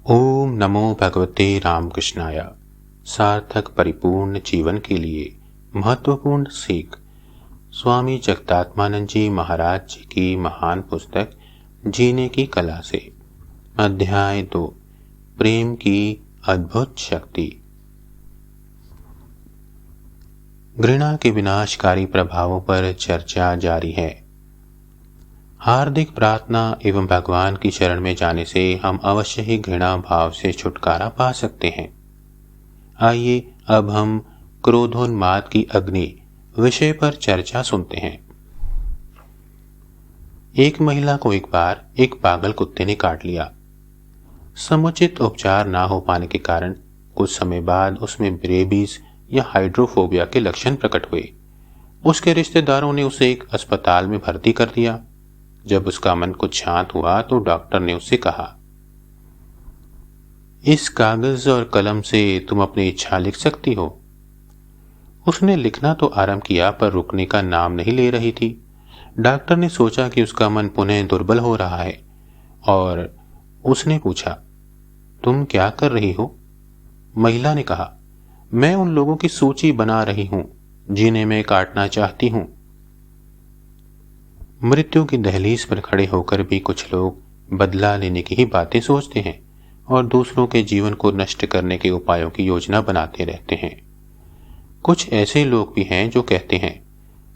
ओम नमो भगवते रामकृष्णाय। सार्थक परिपूर्ण जीवन के लिए महत्वपूर्ण सीख स्वामी जगदात्मानंद जी महाराज जी की महान पुस्तक जीने की कला से। अध्याय 2, प्रेम की अद्भुत शक्ति। घृणा के विनाशकारी प्रभावों पर चर्चा जारी है। हार्दिक प्रार्थना एवं भगवान की शरण में जाने से हम अवश्य ही घृणा भाव से छुटकारा पा सकते हैं। आइए अब हम क्रोधोन्माद की अग्नि विषय पर चर्चा सुनते हैं। एक महिला को एक बार एक पागल कुत्ते ने काट लिया। समुचित उपचार ना हो पाने के कारण कुछ समय बाद उसमें रेबीज या हाइड्रोफोबिया के लक्षण प्रकट हुए। उसके रिश्तेदारों ने उसे एक अस्पताल में भर्ती कर दिया। जब उसका मन कुछ शांत हुआ तो डॉक्टर ने उससे कहा, इस कागज और कलम से तुम अपनी इच्छा लिख सकती हो। उसने लिखना तो आरंभ किया पर रुकने का नाम नहीं ले रही थी। डॉक्टर ने सोचा कि उसका मन पुनः दुर्बल हो रहा है और उसने पूछा, तुम क्या कर रही हो? महिला ने कहा, मैं उन लोगों की सूची बना रही हूं जिन्हें मैं काटना चाहती हूं। मृत्यु की दहलीज पर खड़े होकर भी कुछ लोग बदला लेने की ही बातें सोचते हैं और दूसरों के जीवन को नष्ट करने के उपायों की योजना बनाते रहते हैं। कुछ ऐसे लोग भी हैं जो कहते हैं,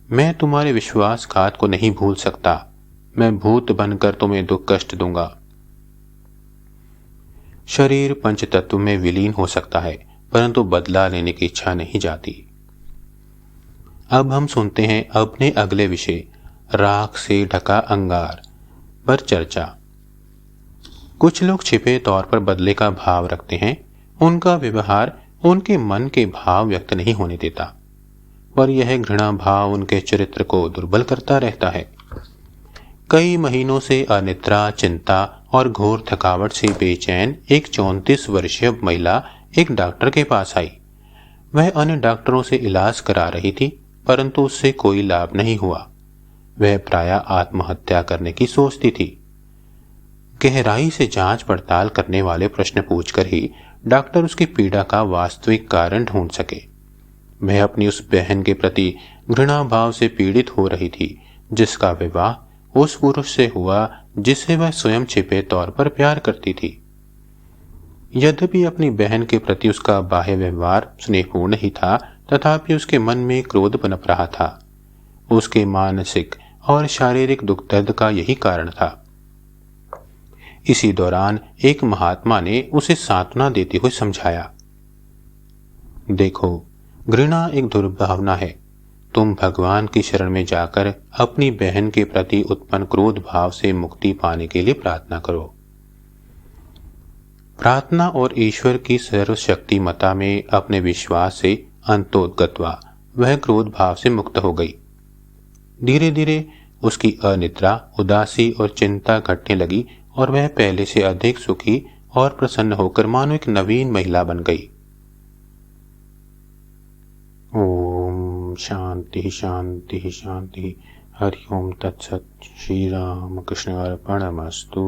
मैं तुम्हारे विश्वासघात को नहीं भूल सकता, मैं भूत बनकर तुम्हें दुख कष्ट दूंगा। शरीर पंचतत्व में विलीन हो सकता है परंतु बदला लेने की इच्छा नहीं जाती। अब हम सुनते हैं अपने अगले विषय राख से ढका अंगार पर चर्चा। कुछ लोग छिपे तौर पर बदले का भाव रखते हैं। उनका व्यवहार उनके मन के भाव व्यक्त नहीं होने देता, पर यह घृणा भाव उनके चरित्र को दुर्बल करता रहता है। कई महीनों से अनिद्रा, चिंता और घोर थकावट से बेचैन एक 34 वर्षीय महिला एक डॉक्टर के पास आई। वह अन्य डॉक्टरों से इलाज करा रही थी परंतु उससे कोई लाभ नहीं हुआ। वह प्रायः आत्महत्या करने की सोचती थी। गहराई से जांच पड़ताल करने वाले प्रश्न पूछकर ही डॉक्टर उसकी पीड़ा का वास्तविक कारण ढूंढ सके। वह अपनी उस बहन के प्रति घृणा भाव से पीड़ित हो रही थी जिसका विवाह उस पुरुष से हुआ जिसे वह स्वयं छिपे तौर पर प्यार करती थी। यद्यपि अपनी बहन के प्रति उसका बाह्य व्यवहार स्नेहपूर्ण ही था, तथापि उसके मन में क्रोध पनप रहा था। उसके मानसिक और शारीरिक दुख दर्द का यही कारण था। इसी दौरान एक महात्मा ने उसे सांत्वना देते हुए समझाया, देखो, घृणा एक दुर्भावना है। तुम भगवान की शरण में जाकर अपनी बहन के प्रति उत्पन्न क्रोध भाव से मुक्ति पाने के लिए प्रार्थना करो। प्रार्थना और ईश्वर की सर्वशक्तिमता में अपने विश्वास से अंतोगत्वा वह क्रोध भाव से मुक्त हो गई। धीरे धीरे उसकी अनिद्रा, उदासी और चिंता घटने लगी और वह पहले से अधिक सुखी और प्रसन्न होकर मानो एक नवीन महिला बन गई। ओम शांति शांति शांति। हरि ओम तत्सत। श्री राम कृष्ण अर्पणमस्तु।